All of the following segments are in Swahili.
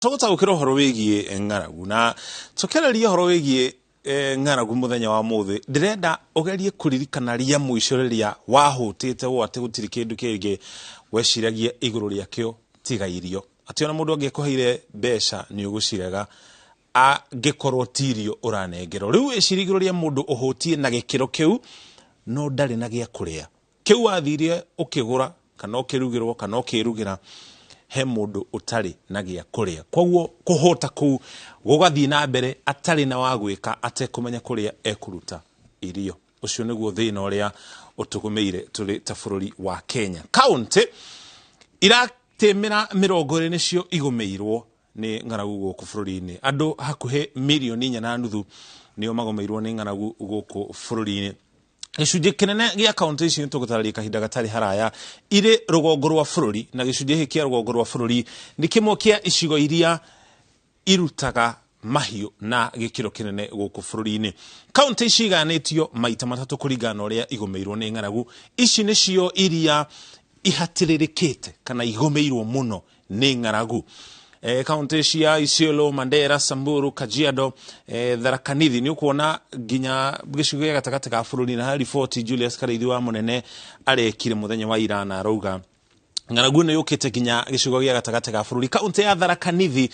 Tũgũtaũkĩra ũhoro wĩgiĩ ng'aragu na tũkĩarĩria ũhoro wĩgiĩ ng'aragu mũthenya wa mũthĩ ndĩrenda ũgerie kũririkana ria mũico rĩrĩa wahũtĩte ũũ atĩ gũtirĩ kĩndũ kĩngĩ weciragia igũrũ rĩakĩo tiga irio, atĩ ona mũndũ angĩkũheire mbeca nĩ ũgũcirega angĩkorwo ti irio ũranengerwo. Rĩu wĩcirie igũrũ rĩa mũndũ ũhũtie na gĩkĩro kĩu no ndarĩ na gĩa kũrĩa, kĩu wathire ũkĩgũra kana ũkĩrugĩrwo kana ũkĩrugĩra he mũndũ ũtarĩ na gĩa kũrĩa. Koguo kũhũta kũu gũgathiĩ na mbere atarĩ na wa gwĩka atekũmenya kũrĩa ekũruta irio. Ũcio nĩguo thĩna ũrĩa ũtũgũmĩire tũrĩ ta bũrũri wa Kenya. Kaunti iratĩmĩra 20 nĩcio igũmĩirwo nĩ ng'aragu gũkũ bũrũri-inĩ. Andũ hakuhĩ 1.5 mirioni nĩo magũmĩirwo nĩ ng'aragu gũkũ bũrũri-inĩ. Gĩcunjĩ kĩnene gĩa kaunti ici nĩtũgũtarĩria kahinda gatarĩ haraya irĩ rũgongo rwa bũrũri, na gĩcunjĩ gĩkĩ kĩa rũgongo rwa bũrũri nĩ kĩmwe kĩa icigo iria irutaga mahiũ na gĩkĩro kĩnene gũkũ bũrũri-inĩ. Kaunti ici iganĩtio maita matatũ kũringana na ũrĩa igũmĩirwo nĩ ng'aragu. Ici nĩcio iria ihatĩrĩrĩkĩte kana igũmĩirwo mũno nĩ ng'aragu. Kaunti cia Isiolo, Mandera, Samburu, Kajiado, Tharaka Nithi nĩ ũkuona nginya gĩcigo gĩa gatagatĩ ga bũrũri, na riboti Julius Kareithi wa Mũnene arekire mũthenya wa ira na arauga ng'aragu nĩ yũkĩte nginya gĩcigo gĩa gatagatĩ ga bũrũri. Kaunti ya Tharaka Nithi,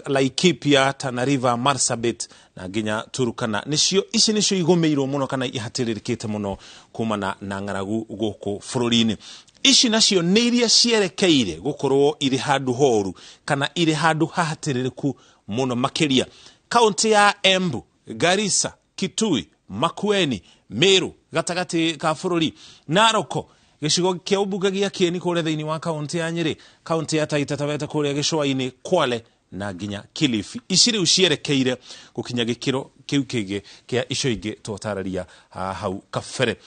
Laikipia, Tana River, Marsabit na nginya Turkana ici nĩcio igũmĩirwo mũno kana ihatĩrĩrĩkĩte mũno kumana na ng'aragu gũkũ bũrũri-inĩ. Ici nacio nĩ iria cierekeire gũkorwo irĩ handũ horu kana irĩ handũ hahatĩrĩrĩku mũno makĩria. Kaunti ya Embu, Garissa, Kitui, Makueni, Meru gatagatĩ ka bũrũri, Narok, gĩcigo kĩa ũmbunge gĩa Kieni kũrĩa thĩinĩ wa kaunti ya Nyeri, kaunti ya Taita Taveta kũrĩa gĩcũa-inĩ, Kwale na nginya Kilifi. Ici rĩu cierekeire gũkinya gĩkĩro kĩu kĩngĩ kĩa icio ingĩ tũtarĩria hau kabere.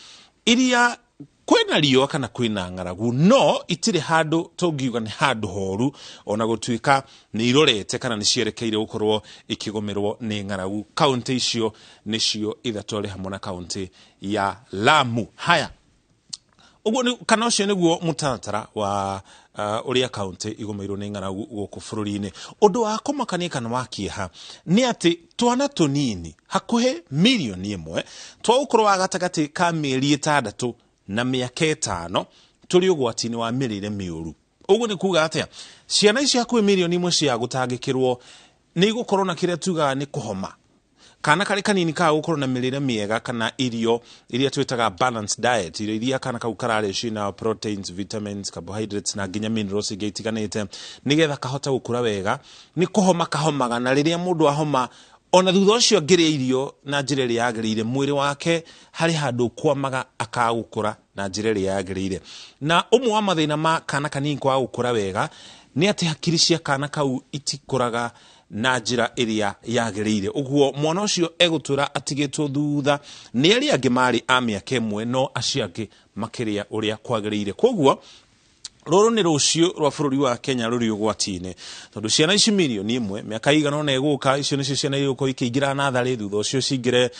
Iria kwĩna riũa kana kwĩna ng'aragu no itirĩ handũ tũngiuga nĩ handũ horu, ona gũtuĩka nĩ irorete kana nĩ cierekeire gũkorwo ikĩgũmĩrwo nĩ ng'aragu. Kaunti icio nĩcio ithatũ arĩ hamwe na kaunti ya Lamu. Haya, ũguo kana ũcio nĩguo mũtaratara wa ũrĩa kaunti igũmĩirwo nĩ ng'aragu gũkũ bũrũri-inĩ. Ũndũ wa kũmakania kana wa kĩeha nĩ atĩ twana tũnini hakuhĩ 1 mirioni twa ũkũrũ wa gatagatĩ ka mĩeri 6 na mĩaka 5 tũrĩ ũgwati-inĩ wa mĩrĩre mĩũru. Ũguo nĩ kuga atĩa? Ciana ici hakuhĩ 1 mirioni cia gũtangĩkĩrwo nĩ igũkorwo na kĩrĩa tugaga nĩ kũhoma. Kana karĩ kanini kaga gũkorwo na mĩrĩre mĩega kana irio iria twĩtaga balanced diet, irio iria kana kau kararĩa ciĩna proteins, vitamins, carbohydrates na nginya minerals ingĩ itiganĩte nĩgetha kahota gũkũra wega. Nĩ kũhoma kahomaga, na rĩrĩa mũndũ ahoma ona thutha ũcio angĩrĩa irio na njĩra ĩrĩa yagĩrĩire mwĩrĩ wake harĩ handũ kwamaga akagũkũra na njĩra ĩrĩa yagĩrĩire. Na ũmwe wa mathĩna ma kana kanini kwaga gũkũra wega nĩ atĩ hakiri cia kana kau itikũraga na njĩra ĩrĩa yagĩrĩire. Ũguo mwana ũcio egũtũra atigĩtwo thutha nĩ arĩa angĩ marĩ a mĩaka 1 no acio angĩ makĩria ũrĩa kwagĩrĩire. Koguo rũrũ nĩ rũciũ rwa bũrũri wa Kenya rũrĩ ũgwati-inĩ, tondũ ciana ici 1 mirioni mĩaka igana ũna ĩgũka, icio nĩcio ciana igũkorwo ikĩingĩra natharĩ, thutha ũcio cingĩre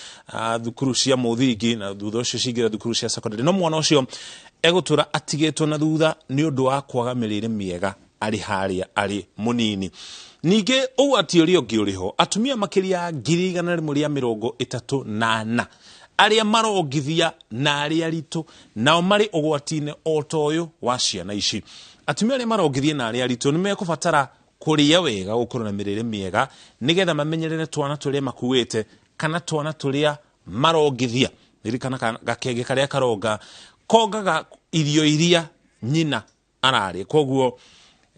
thukuru cia mũthingi na thutha ũcio cingĩre thukuru cia secondary. No mwana ũcio egũtũra atigĩtwo na thutha nĩ ũndũ wa kwaga mĩrĩre mĩega arĩ harĩa arĩ mũnini. Ningĩ ũgwati ũrĩa ũngĩ ũrĩho, atumia makĩria ya 134,000 arĩa marongithia na arĩa aritũ nao marĩ ũgwati-inĩ o ta ũyũ wa ciana ici. Atumia arĩa marongithia na arĩa aritũ nĩ mekũbatara kũrĩa wega, gũkorwo na mĩrĩre mĩega nĩgetha mamenyerere twana tũrĩa makuĩte kana twana tũrĩa marongithia. Ririkana gakenge karĩa karonga kongaga irio iria nyina ararĩa, koguo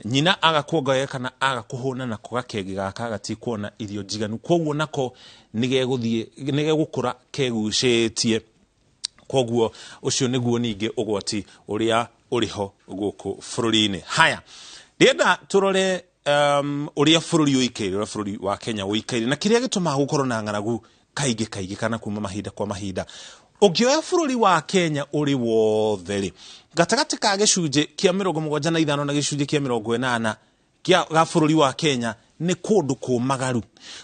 nyina agakuonga kana agakũhũna nako gakenge gaka gatikuona irio njiganu, koguo nako nĩgegũkũra kegucĩtie. Koguo ũcio nĩguo ningĩ ũgwati ũrĩa ũrĩho gũkũ bũrũri-inĩ. Haya, rĩenda tũrore ũrĩa bũrũri ũikaire, ũrĩa bũrũri wa Kenya ũikaire na kĩrĩa gĩtũmaga gũkorwo na ng'aragu kaingĩ kana kuma mahinda kwa mahinda. Ũngĩoya bũrũri wa Kenya ũrĩ wothe gatagatĩ ka gĩcunjĩ kĩa 75 na gĩcunjĩ kĩa 80 ga bũrũri wa Kenya nĩ kũndũ kũmagaru.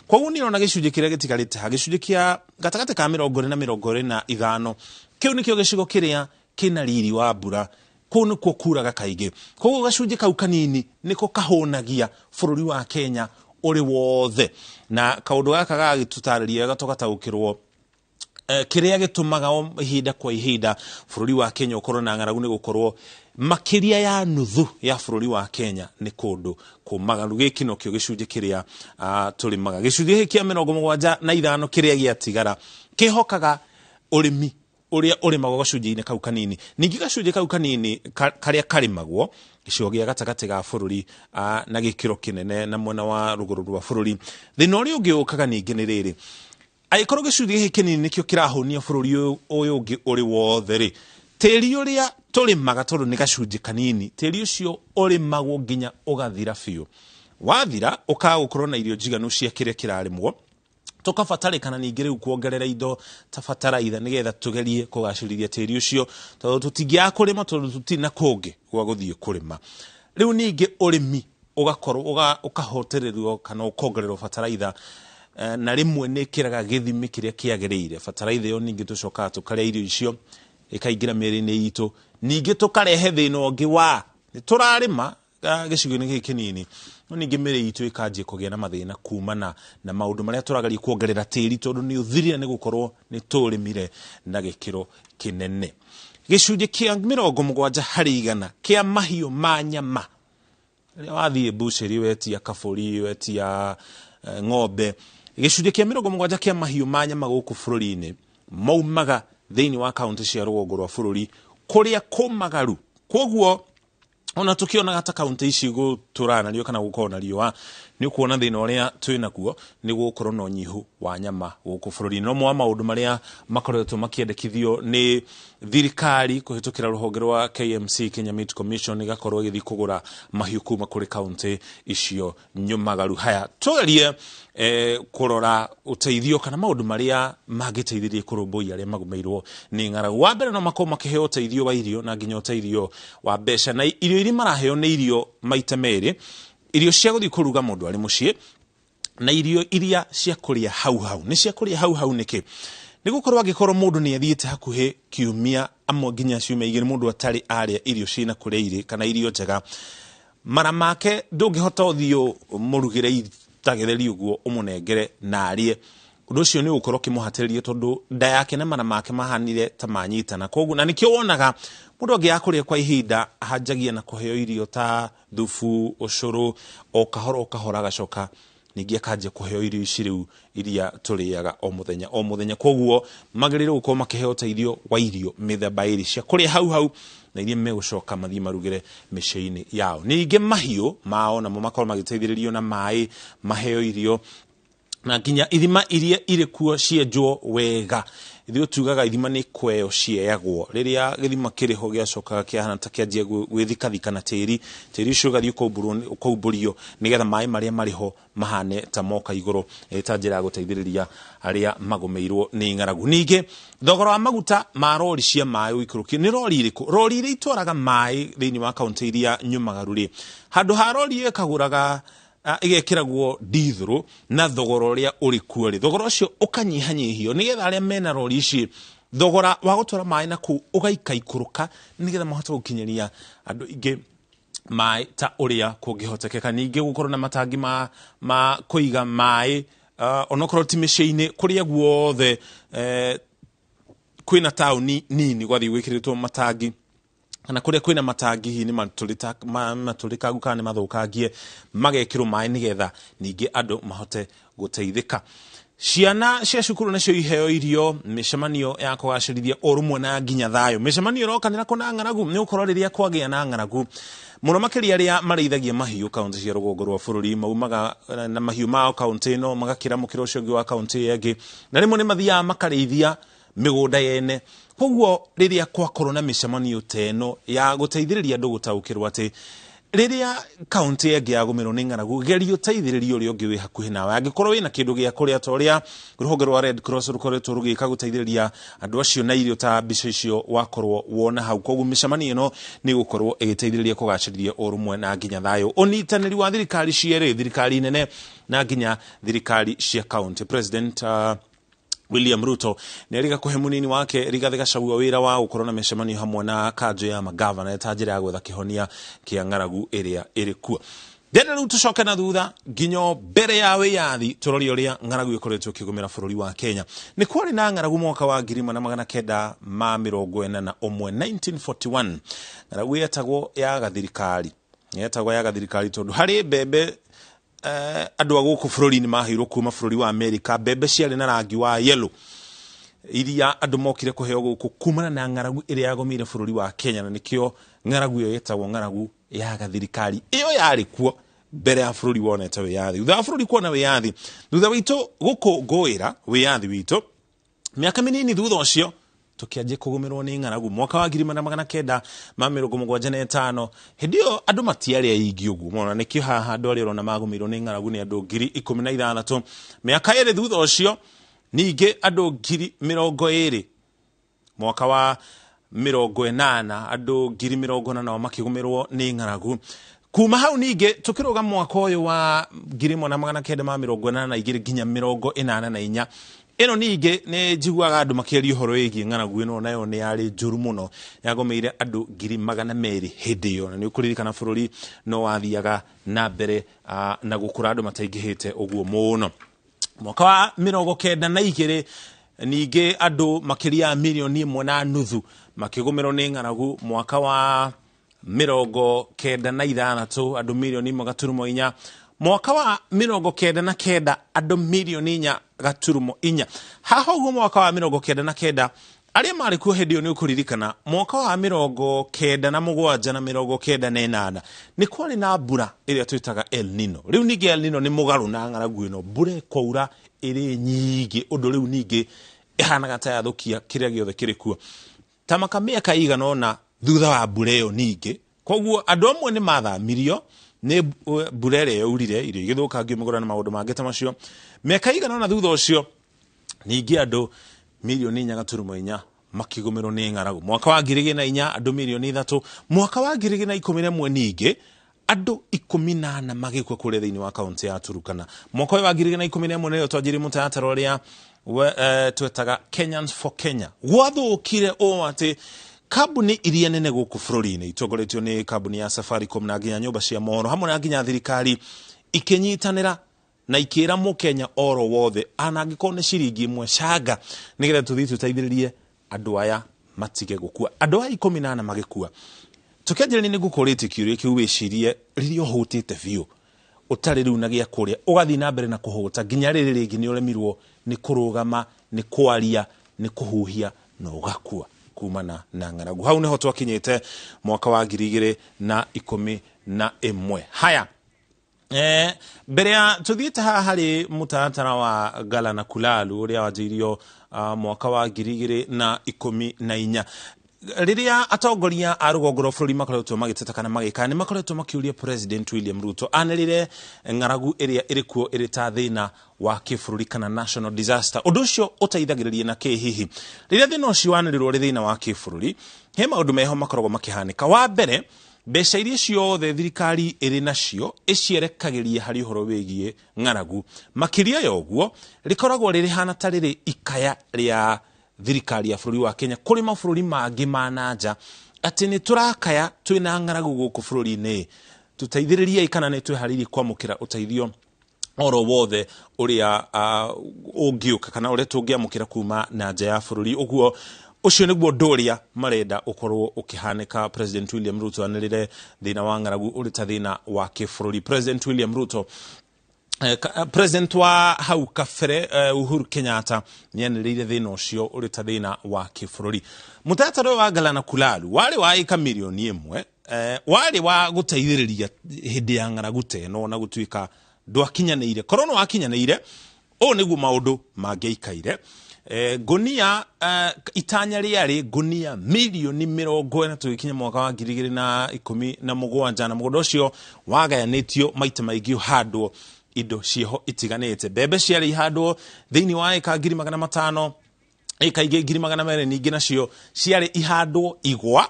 Koguo nĩ ona gĩcunjĩ kĩrĩa gĩtigarĩte ha gĩcunjĩ kĩa gatagatĩ ka 20 na 25 kĩu nĩkĩo gĩcigo kĩrĩa kĩna riri wa mbura kũu nĩkuo kuraga kaingĩ koguo gacunjĩ kau kanini nĩko kahũnagia bũrũri wa Kenya ũrĩ wothe na kaũndũ gaka gagĩtũtarĩria gatũgataũkĩrwo kĩrĩa gĩtũmaga ihinda kwa ihinda bũrũri wa Kenya ũkorwo na ng'aragu nĩ gũkorwo makĩria ya nuthu ya bũrũri wa Kenya nĩ kũndũ kũmagaru. Gĩkĩ nokĩo gĩcunjĩ kĩrĩa tũrĩmaga. Gĩcunjĩ kĩa 75 kĩrĩa gĩatigara kĩhokaga ũrĩmi ũrĩa ũrĩmagwo gacunjĩ-inĩ kau kanini. Ningĩ gacunjĩ kau kanini karĩa karĩmagwo gĩcigo gĩa gatagatĩ ga bũrũri na gĩkĩro kĩnene na mwena wa rũgũrũ rwa bũrũri. Thĩna ũrĩa ũngĩ ũkaga ningĩ nĩ rĩrĩ, agĩkorwo gĩcunjĩ gĩkĩ kĩnini nĩkĩo kĩrahũnia bũrũri ũyũ ũngĩ ũrĩ wothe rĩ, tĩri ũrĩa tũrĩmaga tondũ nĩ gacunjĩ kanini, tĩri ũcio ũrĩmagwo nginya ũgathira biũ. Wathira ũkaga gũkorwo na irio njiganu cia kĩrĩa kĩrarĩmwo, tũkabatarĩkana ningĩ rĩu kuongerera indo ta bataraitha nĩgetha tũgerie kũgacĩrithia tĩri ũcio tondũ tũtingĩaga kũrĩma tondũ tũtirĩ na kũngĩ gwa gũthiĩ kũrĩma. Rĩu ningĩ ũrĩmi ũgakorwo ũkahotererwo kana ũkongererwo bataraitha na rĩmwe nĩ kĩraga gĩthimi kĩrĩa kĩagĩrĩire. Bataraitha ĩyo ningĩ tũcokaga tũkarĩa irio icio ĩkaingĩra mĩĩrĩ-inĩ itũ, ningĩ tũkarehe thĩna ũngĩ wa tũrarĩma gĩcigo-inĩ gĩkĩ kĩnini no ningĩ mĩĩrĩ itũ ĩkanjia kũgĩa na mathĩna kumana na maũndũ marĩa tũrageria kuongerera tĩri tondũ nĩ ũthirire nĩ gũkorwo nĩ tũrĩmire na gĩkĩro kĩnene. Gĩcunjĩ kĩa 70% kĩa mahiũ ma nyama, rĩrĩa wathiĩ mbucĩri wetia kabũri wetia ng'ombe, gĩcunjĩ kĩa 70% kĩa mahiũ ma nyama gũkũ bũrũri-inĩ maumaga thĩinĩ wa kaunti cia rũgongo rwa bũrũri kũrĩa kũmagaru. Koguo ona tukionaga ta kaunti ici gũtũrana rio kana gũkorwo na riũa nĩ kuona thĩna ũrĩa twĩnaguo nĩ gũkorwo na ũnyihu wa nyama gũkũ bũrũri-inĩ. No mwa maũndũ marĩa makoretwo makĩendekithio nĩ thirikari kũhĩtũkĩra rũhonge rwa KMC, Kenya Meat Commission, igakorwo ĩgĩthiĩ kũgũra mahiũ kuma kũrĩ kaunti icio nyũmagaru. Haya, tũgerie kũrora ũteithio kana maũndũ marĩa mangĩteithĩrĩria kũrũmbũiya arĩa magũmĩirwo nĩ ng'aragu. Wa mbere no makorwo makĩheo ũteithio wa irio na nginya ũteithio wa mbeca, na irio iria maraheo nĩ irio maita merĩ, irio cia gũthiĩ kũruga mũndũ arĩ mũciĩ na irio iria cia kũrĩa hau hau. Nĩ cia kũrĩa hau hau nĩkĩ? Nĩ gũkorwo angĩkorwo mũndũ nĩ athiĩte hakuhĩ kiumia amwe nginya ciumia igĩrĩ mũndũ atarĩ arĩa irio ciĩna kũrĩa irĩ kana irio njega, mara make ndũngĩhota ũthiĩ mũrugĩre tagetheri ũguo ũmũnengere na arĩe. Ũndũ ũcio nĩ ũgũkorwo ũkĩmũhatĩrĩria tondũ nda yake na mara make mahanire ta manyitana. Koguo na nĩkĩo wonaga mũndũ angĩaga kũrĩa kwa ihinda ahanjagia na kũheo irio ta thubu, ũcũrũ, o kahora agacoka ningĩ akanjia kũheo irio ici rĩu iria tũrĩaga o mũthenya o mũthenya. Koguo magĩrĩirwo gũkorwo makĩheo ũteithio wa irio mĩthemba ĩrĩ cia kũrĩa hau hau na iria megũcoka mathiĩ marugĩre mĩciĩ-inĩ yao. Ningĩ mahiũ mao namo makorwo magĩteithĩrĩrio na maĩ, maheo irio na nginya ithima iria irĩ kuo cienjwo wega. Ithuĩ tugaga ithima nĩ kweo cieyagwo. Rĩrĩa gĩthima kĩrĩho gĩacokaga kĩahana ta kĩanjia gwĩthikathika na tĩri ũcio ũgathiĩ ũkaumbũrio nĩgetha maĩ marĩa marĩho mahane ta moka igũrũ, ta njĩra ya gũteithĩrĩria arĩa magũmĩirwo nĩ ng'aragu. Ningĩ thogora wa maguta ma rori cia maĩ ũikũrũkie. Nĩ rori irĩkũ? Rori iria itwaraga maĩ thĩinĩ wa kaunti iria nyũmagaru rĩ, handũ ha rori ĩkagũraga igekĩragwo ndithũrũ na thogora ũrĩa ũrĩ kuo rĩ, thogora ũcio ũkanyihanyihio nĩgetha arĩa mena rori ici thogora wa gũtwara maĩ na kũu ũgaikaikũrũka nĩgetha mahote gũkinyĩria andũ ingĩ maĩ ta ũrĩa kũngĩhotekeka. Ningĩ gũkorwo na matangi ma kũiga maĩ onokorwo ti mĩciĩ-inĩ, kũrĩa guothe kwĩna taũni nini gwathiĩ gwĩkĩrĩtwo matangi kana kũrĩa kwĩna matangi hihi nĩ matũrĩkangu kana nĩ mathũkangie magekĩrwo maĩ nĩgetha ningĩ andũ mahote gũteithĩka. Ciana cia cukuru nacio iheo irio, mĩcemanio ya kũgacĩrithia ũrũmwe na nginya thayũ. Mĩcemanio ĩrokanĩra kũna ng'aragu nĩ gũkorwo rĩrĩa kwagĩa na ng'aragu mũno makĩria arĩa marĩithagia mahiũ kaunti cia rũgongo rwa bũrũri maumaga na mahiũ mao kaunti ĩno magakĩramũkĩra ũcio ũngĩ wa kaunti ĩngĩ, na rĩmwe nĩ mathiaga makarĩithia mĩgũnda yene. Koguo rĩrĩa kwakorwo na mĩcemanio ta ĩno ya gũteithĩrĩria andũ gũtaũkĩrwo atĩ rĩrĩa kaunti ĩngĩ yagũmĩrwo nĩ ng'aragu, geria ũteithĩrĩrie ũrĩa ũngĩ wĩ hakuhĩ nawe. Angĩkorwo wĩna kĩndũ gĩa kũrĩa ta ũrĩa rũhonge rwa Red Cross rũkoretwo rũgĩka gũteithĩrĩria andũ acio na irio ta mbica icio wakorwo wona hau. Koguo mĩcemanio ĩno nĩ gũkorwo ĩgĩteithĩrĩria kũgacĩrithia ũrũmwe na nginya thayũ. Ũnyitanĩri wa thirikari cierĩ, thirikari nene na nginya thirikari cia kaunti. President William Ruto neriga kuhe munini wake Rigathi Gachagua wira wa gukorwo mĩcemanio hamwe na kanjũ ya magavana ta njĩra ya gwetha kĩhonia kĩa ng'aragu ĩrĩa ĩrĩ kuo. Ndenda rĩu tũcoke na thutha nginyo mbere ya wĩyathi tũrori ũrĩa ng'aragu ĩkoretwo ĩkĩgũmĩra bũrũri wa Kenya. Nĩ kwarĩ na ng'aragu mwaka wa 1941 1941. Ng'aragu yetagwo ya gathirikari. Yetagwo ya gathirikari tondũ harĩ mbembe andũ a gũkũ bũrũri-inĩ maheirwo kuma bũrũri wa Amerika, mbembe ciarĩ na rangi wa yellow iria andũ mokire kũheo gũkũ kumana na ng'aragu ĩrĩa yagũmĩire bũrũri wa Kenya, na nĩkĩo ng'aragu ĩyo yetagwo ng'aragu ya gathirikari. Iyo yarĩ kuo mbere ya bũrũri wonete wĩyathi. Thutha wa bũrũri kuona wĩyathi, thutha witũ gũkũngũĩra wĩyathi witũ, mĩaka mĩnini thutha ũcio tũkĩanjia kũgũmĩrwo nĩ ng'aragu mwaka wa 1975. Hĩndĩ ĩyo andũ matiarĩ aingĩ ũguo, mona nĩkĩo haha andũ arĩa ũrona magũmĩrwo nĩ ng'aragu nĩ andũ 16,000. Mĩaka ĩrĩ thutha ũcio ningĩ andũ 20,000. Mwaka wa 80 andũ 80,000 makĩgũmĩrwo nĩ ng'aragu. Kuma hau ningĩ tũkĩrũga mwaka ũyũ wa 1982 nginya 1984. Ĩno ningĩ nĩ njiguaga andũ makĩaria ũhoro wĩgiĩ ng'aragu ĩno, nayo nĩ yarĩ njũru mũno, yagũmĩire andũ 200,000 hĩndĩ ĩyo, na nĩ ũkũririkana bũrũri no wathiaga na mbere na gũkũra andũ mataingĩhĩte ũguo mũno. Mwaka wa 92 ningĩ andũ makĩria ya 1.5 makĩgũmĩrwo nĩ ng'aragu. Mwaka wa 96 andũ 1.4. Mwaka wa 99 andũ 1.4. Haha ũguo mwaka wa 99 arĩa marĩ kuo hĩndĩ ĩyo nĩ ũkũririkana mwaka wa 97 na 98 nĩ kwarĩ na mbura ĩrĩa twĩtaga El Nino. Rĩu ningĩ El Nino nĩ mũgarũ na ng'aragu ĩno, mbura ĩkaura ĩrĩ nyingĩ ũndũ rĩu ningĩ ĩhanaga ta yathũkia kĩrĩa gĩothe kĩrĩ kuo. Ta mĩaka igana ũna thutha wa mbura ĩyo ningĩ, koguo andũ amwe nĩ mathamirio nĩ mbura ĩrĩa yaurire, irio igĩthũkangio mĩgũnda na maũndũ mangĩ ta macio. Mĩaka igana ũna thutha ũcio ningĩ andũ 1.4 makĩgũmĩrwo nĩ ng'aragu. Mwaka wa 2004 andũ 3,000,000. Mwaka wa 2011 ningĩ andũ 14 magĩkua kũrĩa thĩinĩ wa kaunti ya Turkana. Mwaka wa 2011 nĩyo twanjirie mũtaratara ũrĩa twetaga Kenyans for Kenya. Gwathũkire ũũ atĩ kambuni iria nene gũkũ bũrũri-inĩ itongoretio nĩ kambuni ya Safaricom na nginya nyũmba cia mohoro hamwe na nginya thirikari ikinyitanĩra na ikĩra mũkenya oro wothe anangĩkorwo nĩ ciringi ĩmwe canga nĩgetha tũthiĩ tũteithĩrĩrie andũ aya matige gũkua. Andũ aya 14 magĩkua. Tũkĩanjĩrĩria nĩ gũkorĩte kĩũria kĩu wĩcirie rĩrĩa ũhũtĩte biũ ũtarĩ rĩu na gĩa kũrĩa ũgathiĩ na mbere na kũhũta nginya rĩrĩ rĩngĩ nĩ ũremirwo nĩ kũrũgama, nĩ kwaria, nĩ kũhuhia na ũgakua kumana na ng'aragu. Hau nĩho twakinyĩte mwaka wa 2011. Haya, mbere ya tũthiĩte haha harĩ mũtaratara wa Ngala na Kulalu ũrĩa wanjĩirio mwaka wa 2014. Rĩrĩa atongoria a rũgongo rwa bũrũri makoretwo magĩteteka na magĩka nĩ makoretwo makĩũria President William Ruto anĩrĩre ng'aragu ĩrĩa ĩrĩ kuo ĩrĩ ta thĩna wa kĩbũrũri kana national disaster. Ũndũ ũcio ũteithagĩrĩria na kĩ hihi rĩrĩa thĩna ũcio wanĩrĩrwo rĩ thĩna wa kĩbũrũri, he maũndũ meho makoragwo makĩhanĩka. Wa mbere, mbeca iria ciothe thirikari ĩrĩ nacio icierekagĩria harĩ ũhoro wĩgiĩ ng'aragu. Makĩria ya ũguo rĩkoragwo rĩrĩ hana ta rĩrĩ ikaya rĩa thirikari ya bũrũri wa Kenya kũrĩ mabũrũri mangĩ ma nanja atĩ nĩ tũrakaya twĩna ng'aragu gũkũ bũrũri-inĩ, tũteithĩrĩrie kana nĩ twĩharĩirie kwamũkĩra ũteithio oro wothe ũrĩa ũngĩũka kana ũrĩa tũngĩamũkĩra kuma na nja ya bũrũri. Ũguo ũcio nĩguo ũndũ ũrĩa marenda ũkorwo ũkĩhanĩka. President William Ruto anĩrĩre thĩna wa ng'aragu ũrĩ ta thĩna wa kĩbũrũri. President William Ruto President wa hau kabere Uhuru Kenyatta nĩ anĩrĩire thĩna ũcio ũrĩ ta thĩna wa kĩbũrũri. Mũtaratara wa Ngala na Kulalu warĩ wa ĩka 1,000,000 warĩ wa gũteithĩrĩria hĩndĩ ya ng'aragu teno na gũtuĩka ndwakinyanĩire. Korwo nĩ wakinyanĩire, ũũ nĩguo maũndũ mangĩaikaire. Gunia itanya rĩarĩ gunia 1,040,000 tũgĩkinya mwaka wa 2017 na mũgũnda ũcio wagayanĩtio maita maingĩ ũhandwo indo ciĩho itiganĩte. Mbembe ciarĩ ihandwo thĩinĩ wa ĩka 500,000, ĩka ingĩ 200,000 ningĩ nacio ciarĩ ihandwo igwa.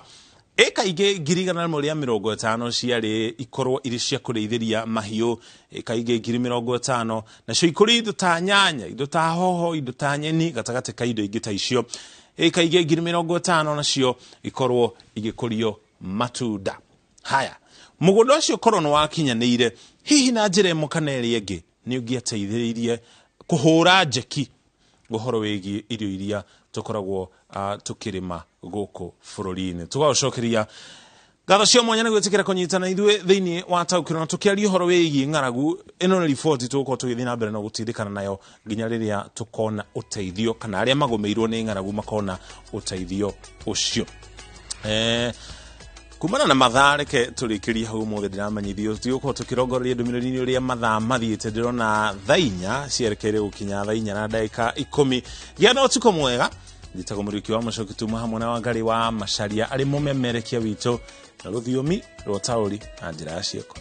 kaige ngiri igana rĩmwe rĩa 50 ciarĩ ikorwo irĩ cia kũrĩithĩria mahiũ, kaige ngiri 50 nacio ikũrĩ indo ta nyanya, indo ta hoho, indo ta nyeni, gatagatĩ ka indo ingĩ ta icio. Kaige ngiri 50 nacio ikorwo igĩkũrio matunda. Haya, mũgũnda ũcio korwo nĩ wakinyanĩire, hihi na njĩra ĩmwe kana ĩrĩa ĩngĩ nĩ ũngĩateithĩrĩirie kũhũra njeki ũhoro wĩgiĩ irio iria tũkoragwo tũkĩrĩma gũkũ bũrũri-inĩ. Tũgacokeria ngatho cia mwanya nĩ gwĩtĩkĩra kũnyitana ithuĩ thĩinĩ wa Taũkĩrwo, na tũkĩaria ũhoro wĩgiĩ ng'aragu. Ĩno nĩ riboti tũgũkorwo tũgĩthiĩ na mbere na gũtindĩkana nayo nginya rĩrĩa tũkona ũteithio, kana arĩa magũmĩirwo nĩ ng'aragu makona ũteithio ũcio. Kumana na mathaa, reke tũrĩkĩrie hau mũthĩ ndĩramanyithio tũgũkorwo tũkĩrongoreria ndũmĩrĩri-inĩ ũrĩa mathaa mathiĩte. Ndĩrona thaa 4 cierekeire gũkinya thaa 4 na ndagĩka 10. Gĩa na ũtukũ mwega. Njĩtagwo Mũriũki wa Mũchoki, tuma hamwe na Wangari wa Macharia arĩ mũmemerekia witũ na rũthiomi rwa taũri na njĩra ya ciĩko.